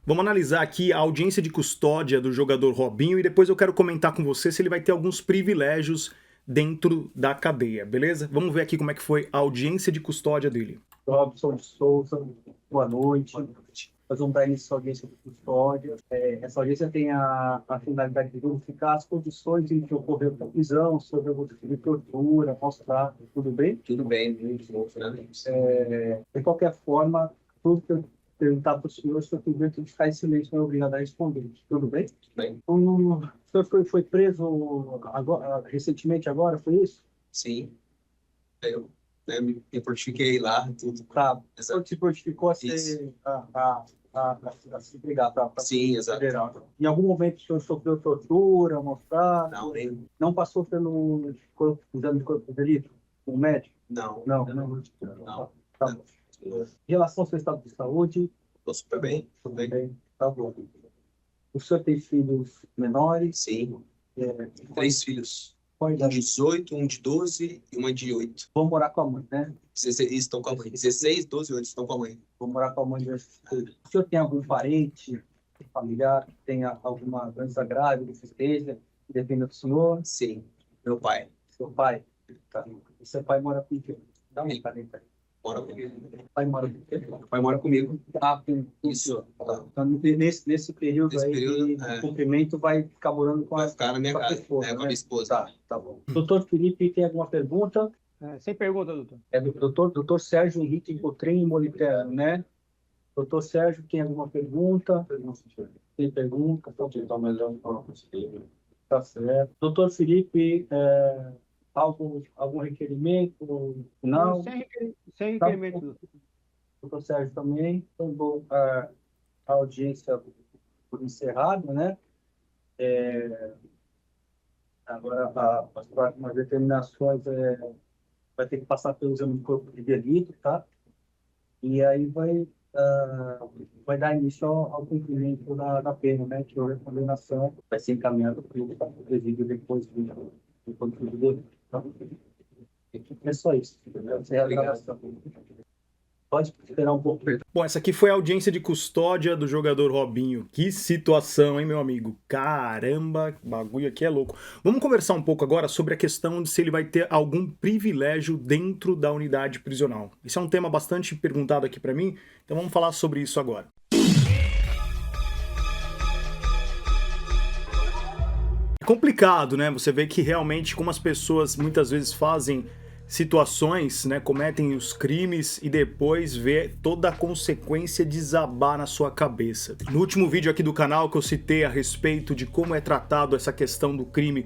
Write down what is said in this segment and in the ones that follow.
Vamos analisar aqui a audiência de custódia do jogador Robinho e depois eu quero comentar com você se ele vai ter alguns privilégios dentro da cadeia, beleza? Vamos ver aqui como é que foi a audiência de custódia dele. Robson de Souza, boa noite. Nós vamos dar início à audiência de custódia. Essa audiência tem a finalidade de verificar as condições em que ocorreu a prisão, sobre o motivo de tortura, mostrar, tudo bem? Tudo bem, De qualquer forma, tudo que eu perguntar para o senhor, o senhor tem direito de ficar em silêncio, não é obrigado a responder. Tudo bem? bem. O senhor foi preso recentemente agora, foi isso? Sim. Eu me fortifiquei lá, tudo. Tá. O Exato. senhor se fortificou a se brigar para Sim, exato. federal. Em algum momento o senhor sofreu tortura, mostrar? Não, nem. Não passou pelo exame de corpo de delito? Com o médico? Não. Não. Tá bom. Em relação ao seu estado de saúde? Tô super bem. Tudo bem. Tá bom. O senhor tem filhos menores? Sim. 3 filhos. Qual a Um de idade? 18, um de 12 e uma de 8. Vão morar com a mãe, né? 16 estão com a mãe. 16, 12 e 8 estão com a mãe. Vou morar com a mãe desses filhos. O senhor tem algum parente, familiar, que tenha alguma doença grave, deficiência, que dependa do senhor? Sim. Meu pai. Seu pai? Tá. E seu pai mora com quem? Dá Sim. cadê? Mora comigo. Pai mora com quem? Meu pai mora comigo. Ah, com o Isso. senhor. Tá. Então, nesse período Nesse aí período, de cumprimento, vai ficar morando com Vai a ficar na minha com a casa, esposa, com a né? minha esposa. Tá bom. Doutor Felipe, tem alguma pergunta? Sem pergunta, doutor. É do doutor Sérgio Henrique Cotrim Moliterno, né? Doutor Sérgio, tem alguma pergunta? Tem pergunta? Tá certo. Doutor Felipe, algum requerimento? Não? Sem requerimento, doutor. Doutor Sérgio também. Então, vou a audiência por encerrada, né? Agora, as próximas determinações vai ter que passar pelo exame de corpo de delito, tá? E aí vai dar início ao cumprimento da pena, né? Que a condenação vai ser encaminhada para o presídio depois do corpo de delito, tá? É só isso. Essa é a gravação. Pode esperar um pouco. Bom, essa aqui foi a audiência de custódia do jogador Robinho. Que situação, hein, meu amigo? Caramba, o bagulho aqui é louco. Vamos conversar um pouco agora sobre a questão de se ele vai ter algum privilégio dentro da unidade prisional. Esse é um tema bastante perguntado aqui pra mim, então vamos falar sobre isso agora. É complicado, né? Você vê que realmente como as pessoas muitas vezes fazem situações, né, cometem os crimes e depois vê toda a consequência desabar na sua cabeça. No último vídeo aqui do canal que eu citei a respeito de como é tratado essa questão do crime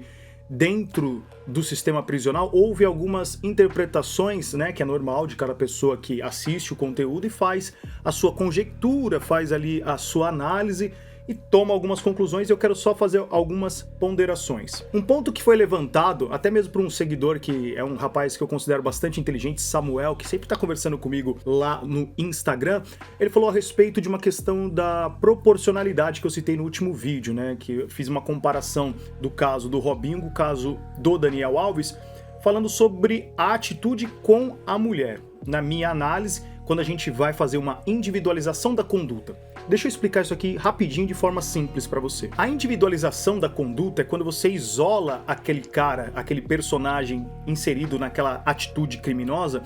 dentro do sistema prisional, houve algumas interpretações, né, que é normal de cada pessoa que assiste o conteúdo e faz a sua conjectura, faz ali a sua análise e toma algumas conclusões, e eu quero só fazer algumas ponderações. Um ponto que foi levantado, até mesmo por um seguidor que é um rapaz que eu considero bastante inteligente, Samuel, que sempre tá conversando comigo lá no Instagram, ele falou a respeito de uma questão da proporcionalidade que eu citei no último vídeo, né, que eu fiz uma comparação do caso do Robinho com o caso do Daniel Alves, falando sobre a atitude com a mulher. Na minha análise, quando a gente vai fazer uma individualização da conduta. Deixa eu explicar isso aqui rapidinho de forma simples para você. A individualização da conduta é quando você isola aquele cara, aquele personagem inserido naquela atitude criminosa,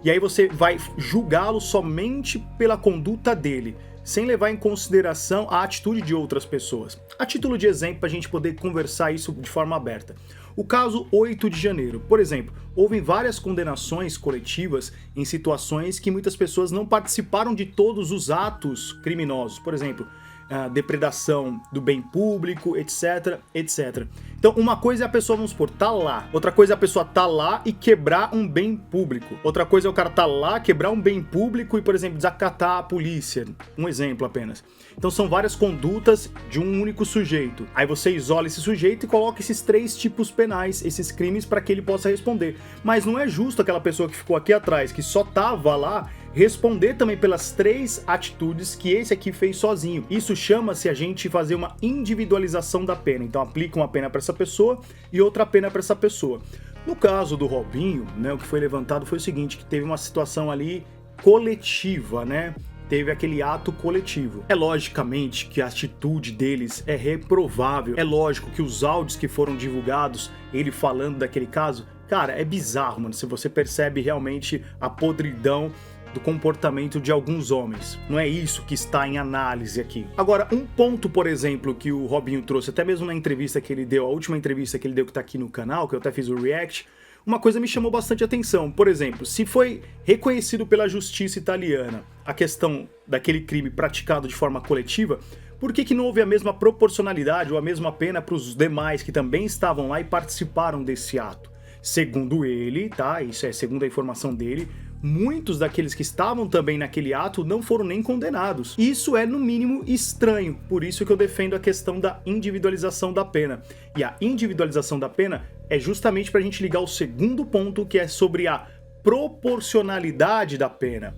e aí você vai julgá-lo somente pela conduta dele, sem levar em consideração a atitude de outras pessoas. A título de exemplo, para a gente poder conversar isso de forma aberta. O caso 8 de janeiro, por exemplo, houve várias condenações coletivas em situações que muitas pessoas não participaram de todos os atos criminosos, por exemplo, a depredação do bem público, etc, etc. Então, uma coisa é a pessoa, vamos supor, tá lá. Outra coisa é a pessoa tá lá e quebrar um bem público. Outra coisa é o cara tá lá, quebrar um bem público e, por exemplo, desacatar a polícia. Um exemplo apenas. Então, são várias condutas de um único sujeito. Aí você isola esse sujeito e coloca esses 3 tipos penais, esses crimes, para que ele possa responder. Mas não é justo aquela pessoa que ficou aqui atrás, que só tava lá, responder também pelas 3 atitudes que esse aqui fez sozinho. Isso chama-se a gente fazer uma individualização da pena. Então aplica uma pena para essa pessoa e outra pena para essa pessoa. No caso do Robinho, né, o que foi levantado foi o seguinte, que teve uma situação ali coletiva, né? teve aquele ato coletivo. É logicamente que a atitude deles é reprovável. É lógico que os áudios que foram divulgados, ele falando daquele caso, cara, é bizarro, mano, se você percebe realmente a podridão do comportamento de alguns homens. Não é isso que está em análise aqui. Agora, um ponto, por exemplo, que o Robinho trouxe, até mesmo na entrevista que ele deu, a última entrevista que ele deu que tá aqui no canal, que eu até fiz o react, uma coisa me chamou bastante atenção. Por exemplo, se foi reconhecido pela justiça italiana a questão daquele crime praticado de forma coletiva, por que não houve a mesma proporcionalidade ou a mesma pena para os demais que também estavam lá e participaram desse ato? Segundo ele, tá? Isso é segundo a informação dele, muitos daqueles que estavam também naquele ato não foram nem condenados. Isso é, no mínimo, estranho. Por isso que eu defendo a questão da individualização da pena. E a individualização da pena é justamente para a gente ligar o segundo ponto, que é sobre a proporcionalidade da pena.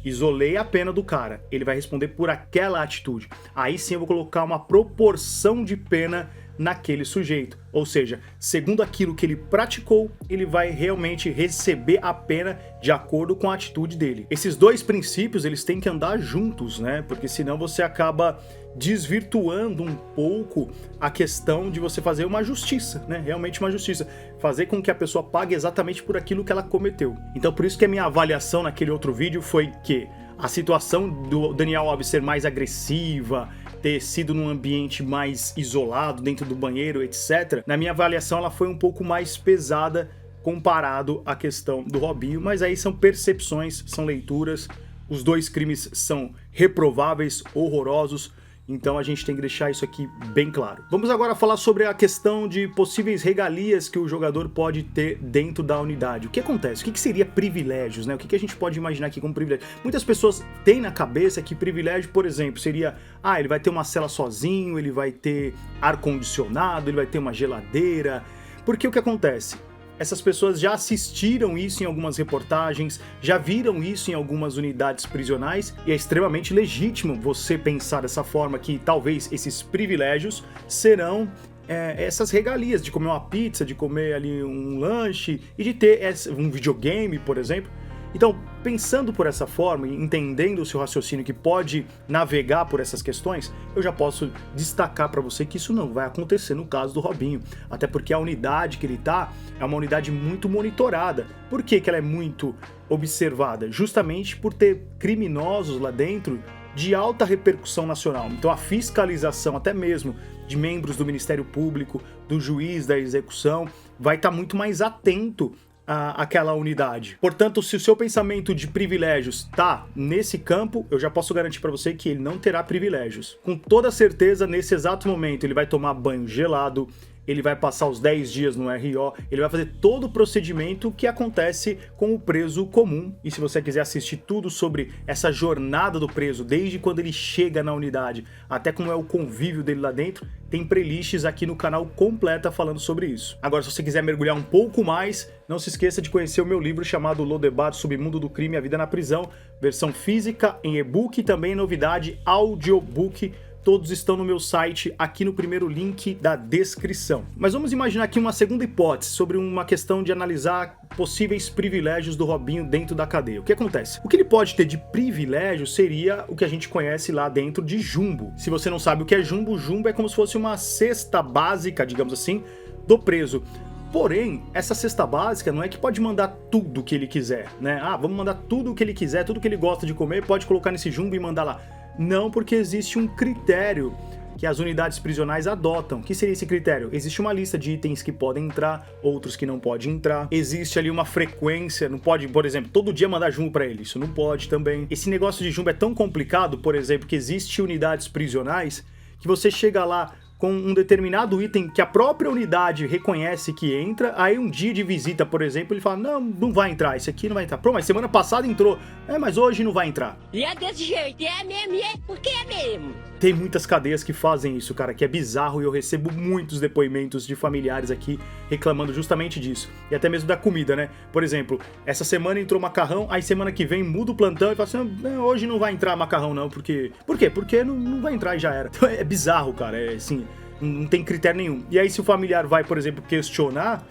Isolei a pena do cara, ele vai responder por aquela atitude. Aí sim eu vou colocar uma proporção de pena naquele sujeito. Ou seja, segundo aquilo que ele praticou, ele vai realmente receber a pena de acordo com a atitude dele. Esses dois princípios, eles têm que andar juntos, né? Porque senão você acaba desvirtuando um pouco a questão de você fazer uma justiça, né? Realmente uma justiça. Fazer com que a pessoa pague exatamente por aquilo que ela cometeu. Então por isso que a minha avaliação naquele outro vídeo foi que a situação do Daniel Alves ser mais agressiva, ter sido num ambiente mais isolado, dentro do banheiro, etc. Na minha avaliação, ela foi um pouco mais pesada comparado à questão do Robinho, mas aí são percepções, são leituras, os dois crimes são reprováveis, horrorosos, então a gente tem que deixar isso aqui bem claro. Vamos agora falar sobre a questão de possíveis regalias que o jogador pode ter dentro da unidade. O que acontece? O que seria privilégios, né? O que a gente pode imaginar aqui como privilégio? Muitas pessoas têm na cabeça que privilégio, por exemplo, seria, ele vai ter uma cela sozinho, ele vai ter ar-condicionado, ele vai ter uma geladeira. Porque o que acontece? Essas pessoas já assistiram isso em algumas reportagens, já viram isso em algumas unidades prisionais, e é extremamente legítimo você pensar dessa forma que talvez esses privilégios serão essas regalias de comer uma pizza, de comer ali um lanche e de ter um videogame, por exemplo. Então, pensando por essa forma e entendendo o seu raciocínio que pode navegar por essas questões, eu já posso destacar para você que isso não vai acontecer no caso do Robinho. Até porque a unidade que ele tá é uma unidade muito monitorada. Por que ela é muito observada? Justamente por ter criminosos lá dentro de alta repercussão nacional. Então a fiscalização até mesmo de membros do Ministério Público, do juiz da execução, vai estar muito mais atento aquela unidade. Portanto, se o seu pensamento de privilégios tá nesse campo, eu já posso garantir para você que ele não terá privilégios. Com toda certeza, nesse exato momento, ele vai tomar banho gelado, ele vai passar os 10 dias no RO, ele vai fazer todo o procedimento que acontece com o preso comum. E se você quiser assistir tudo sobre essa jornada do preso, desde quando ele chega na unidade até como é o convívio dele lá dentro, tem playlists aqui no canal completa falando sobre isso. Agora, se você quiser mergulhar um pouco mais, não se esqueça de conhecer o meu livro chamado Lodebar, Submundo do Crime e a Vida na Prisão, versão física em e-book e também novidade audiobook. Todos estão no meu site, aqui no primeiro link da descrição. Mas vamos imaginar aqui uma segunda hipótese sobre uma questão de analisar possíveis privilégios do Robinho dentro da cadeia. O que acontece? O que ele pode ter de privilégio seria o que a gente conhece lá dentro de jumbo. Se você não sabe o que é jumbo, jumbo é como se fosse uma cesta básica, digamos assim, do preso. Porém, essa cesta básica não é que pode mandar tudo o que ele quiser, né? Vamos mandar tudo o que ele quiser, tudo que ele gosta de comer, pode colocar nesse jumbo e mandar lá. Não, porque existe um critério que as unidades prisionais adotam. O que seria esse critério? Existe uma lista de itens que podem entrar, outros que não podem entrar. Existe ali uma frequência, não pode, por exemplo, todo dia mandar jumbo para ele. Isso não pode também. Esse negócio de jumbo é tão complicado, por exemplo, que existe unidades prisionais que você chega lá com um determinado item que a própria unidade reconhece que entra, aí um dia de visita, por exemplo, ele fala, não vai entrar, esse aqui não vai entrar. Pô, mas semana passada entrou, mas hoje não vai entrar. E é desse jeito, é mesmo, porque é mesmo. Tem muitas cadeias que fazem isso, cara, que é bizarro, e eu recebo muitos depoimentos de familiares aqui reclamando justamente disso. E até mesmo da comida, né? Por exemplo, essa semana entrou macarrão, aí semana que vem muda o plantão e fala assim, hoje não vai entrar macarrão não, porque... Por quê? Porque não vai entrar e já era. Então é bizarro, cara, é assim, não tem critério nenhum. E aí se o familiar vai, por exemplo, questionar,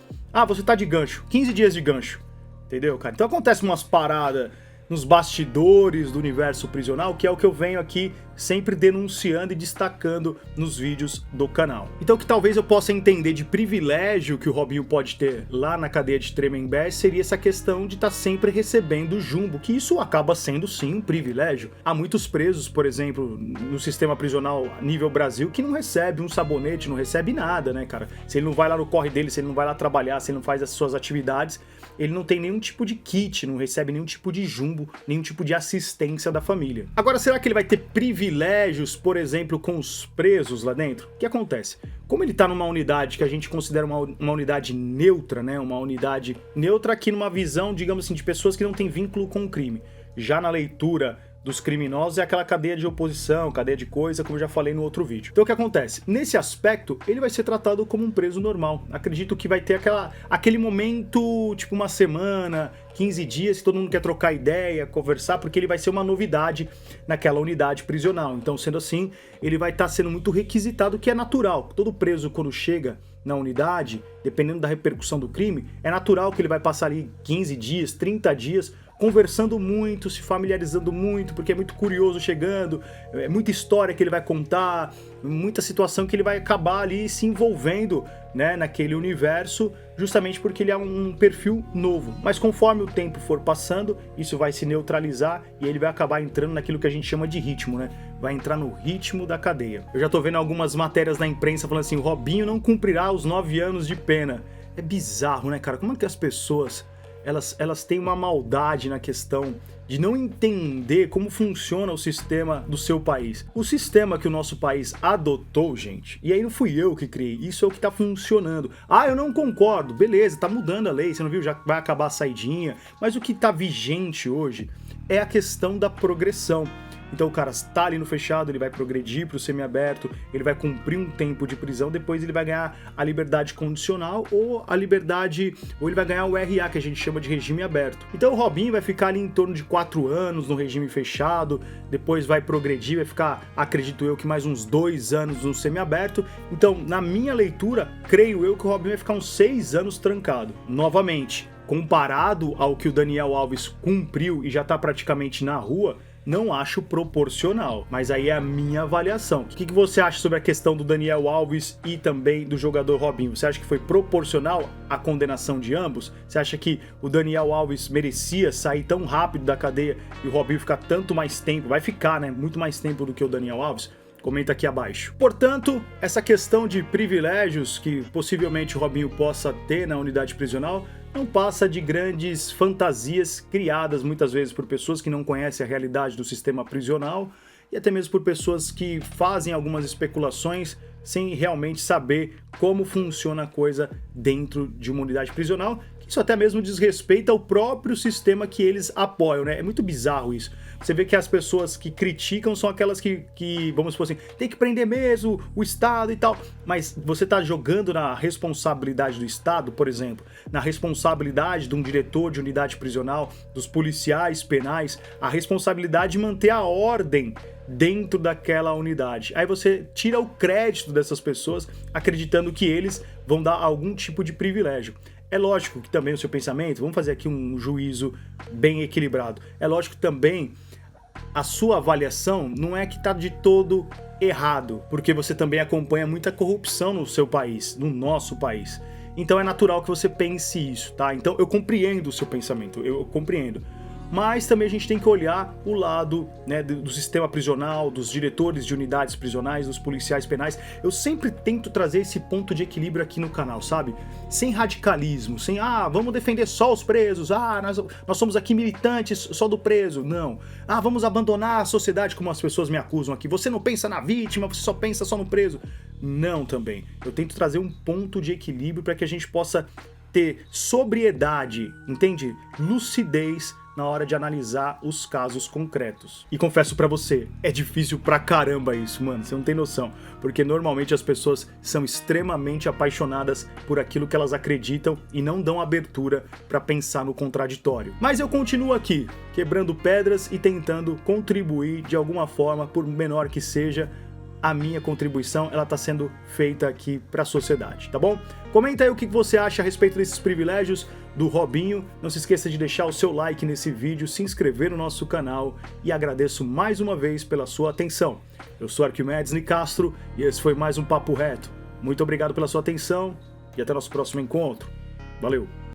você tá de gancho, 15 dias de gancho, entendeu, cara? Então acontece umas paradas nos bastidores do universo prisional, que é o que eu venho aqui sempre denunciando e destacando nos vídeos do canal. Então o que talvez eu possa entender de privilégio que o Robinho pode ter lá na cadeia de Tremembé seria essa questão de estar sempre recebendo jumbo, que isso acaba sendo sim um privilégio. Há muitos presos, por exemplo, no sistema prisional nível Brasil, que não recebe um sabonete, não recebe nada, né, cara? Se ele não vai lá no corre dele, se ele não vai lá trabalhar, se ele não faz as suas atividades, ele não tem nenhum tipo de kit, não recebe nenhum tipo de jumbo, nenhum tipo de assistência da família. Agora, será que ele vai ter privilégios, por exemplo, com os presos lá dentro? O que acontece? Como ele tá numa unidade que a gente considera uma unidade neutra, né? Uma unidade neutra aqui numa visão, digamos assim, de pessoas que não têm vínculo com o crime. Já na leitura dos criminosos é aquela cadeia de oposição, cadeia de coisa, como eu já falei no outro vídeo. Então o que acontece? Nesse aspecto, ele vai ser tratado como um preso normal. Acredito que vai ter aquele momento, tipo uma semana, 15 dias, que todo mundo quer trocar ideia, conversar, porque ele vai ser uma novidade naquela unidade prisional. Então, sendo assim, ele vai estar sendo muito requisitado, que é natural. Todo preso, quando chega na unidade, dependendo da repercussão do crime, é natural que ele vai passar ali 15 dias, 30 dias, conversando muito, se familiarizando muito, porque é muito curioso chegando, é muita história que ele vai contar, muita situação que ele vai acabar ali se envolvendo, né, naquele universo, justamente porque ele é um perfil novo. Mas conforme o tempo for passando, isso vai se neutralizar e ele vai acabar entrando naquilo que a gente chama de ritmo, né? Vai entrar no ritmo da cadeia. Eu já tô vendo algumas matérias na imprensa falando assim, o Robinho não cumprirá os 9 anos de pena. É bizarro, né, cara? Como é que as pessoas elas têm uma maldade na questão de não entender como funciona o sistema do seu país. O sistema que o nosso país adotou, gente, e aí não fui eu que criei, isso é o que tá funcionando. Ah, eu não concordo, beleza, tá mudando a lei, você não viu, já vai acabar a saidinha, mas o que tá vigente hoje é a questão da progressão. Então o cara está ali no fechado, ele vai progredir para o semiaberto, ele vai cumprir um tempo de prisão, depois ele vai ganhar a liberdade condicional ou ele vai ganhar o RA, que a gente chama de regime aberto. Então o Robinho vai ficar ali em torno de 4 anos no regime fechado, depois vai progredir, vai ficar, acredito eu, que mais uns 2 anos no semiaberto. Então, na minha leitura, creio eu que o Robinho vai ficar uns 6 anos trancado. Novamente, comparado ao que o Daniel Alves cumpriu e já está praticamente na rua, não acho proporcional, mas aí é a minha avaliação. O que você acha sobre a questão do Daniel Alves e também do jogador Robinho? Você acha que foi proporcional a condenação de ambos? Você acha que o Daniel Alves merecia sair tão rápido da cadeia e o Robinho ficar tanto mais tempo? Vai ficar, né? Muito mais tempo do que o Daniel Alves? Comenta aqui abaixo. Portanto, essa questão de privilégios que possivelmente o Robinho possa ter na unidade prisional não passa de grandes fantasias criadas muitas vezes por pessoas que não conhecem a realidade do sistema prisional e até mesmo por pessoas que fazem algumas especulações sem realmente saber como funciona a coisa dentro de uma unidade prisional. Isso até mesmo desrespeita ao próprio sistema que eles apoiam, né? É muito bizarro isso. Você vê que as pessoas que criticam são aquelas que vamos supor assim, tem que prender mesmo o Estado e tal. Mas você tá jogando na responsabilidade do Estado, por exemplo, na responsabilidade de um diretor de unidade prisional, dos policiais penais, a responsabilidade de manter a ordem dentro daquela unidade. Aí você tira o crédito dessas pessoas acreditando que eles vão dar algum tipo de privilégio. É lógico que também o seu pensamento, vamos fazer aqui um juízo bem equilibrado, é lógico que também a sua avaliação não é que está de todo errado, porque você também acompanha muita corrupção no seu país, no nosso país. Então é natural que você pense isso, tá? Então eu compreendo o seu pensamento, eu compreendo. Mas também a gente tem que olhar o lado, né, do sistema prisional, dos diretores de unidades prisionais, dos policiais penais. Eu sempre tento trazer esse ponto de equilíbrio aqui no canal, sabe? Sem radicalismo, sem, vamos defender só os presos, nós somos aqui militantes só do preso. Não. Vamos abandonar a sociedade como as pessoas me acusam aqui. Você não pensa na vítima, você só pensa só no preso. Não também. Eu tento trazer um ponto de equilíbrio para que a gente possa ter sobriedade, entende? Lucidez na hora de analisar os casos concretos. E confesso pra você, é difícil pra caramba isso, mano, você não tem noção, porque normalmente as pessoas são extremamente apaixonadas por aquilo que elas acreditam e não dão abertura pra pensar no contraditório. Mas eu continuo aqui, quebrando pedras e tentando contribuir de alguma forma, por menor que seja, a minha contribuição, ela tá sendo feita aqui para a sociedade, tá bom? Comenta aí o que você acha a respeito desses privilégios do Robinho. Não se esqueça de deixar o seu like nesse vídeo, se inscrever no nosso canal e agradeço mais uma vez pela sua atenção. Eu sou Arquimedes Nicastro e esse foi mais um Papo Reto. Muito obrigado pela sua atenção e até nosso próximo encontro. Valeu!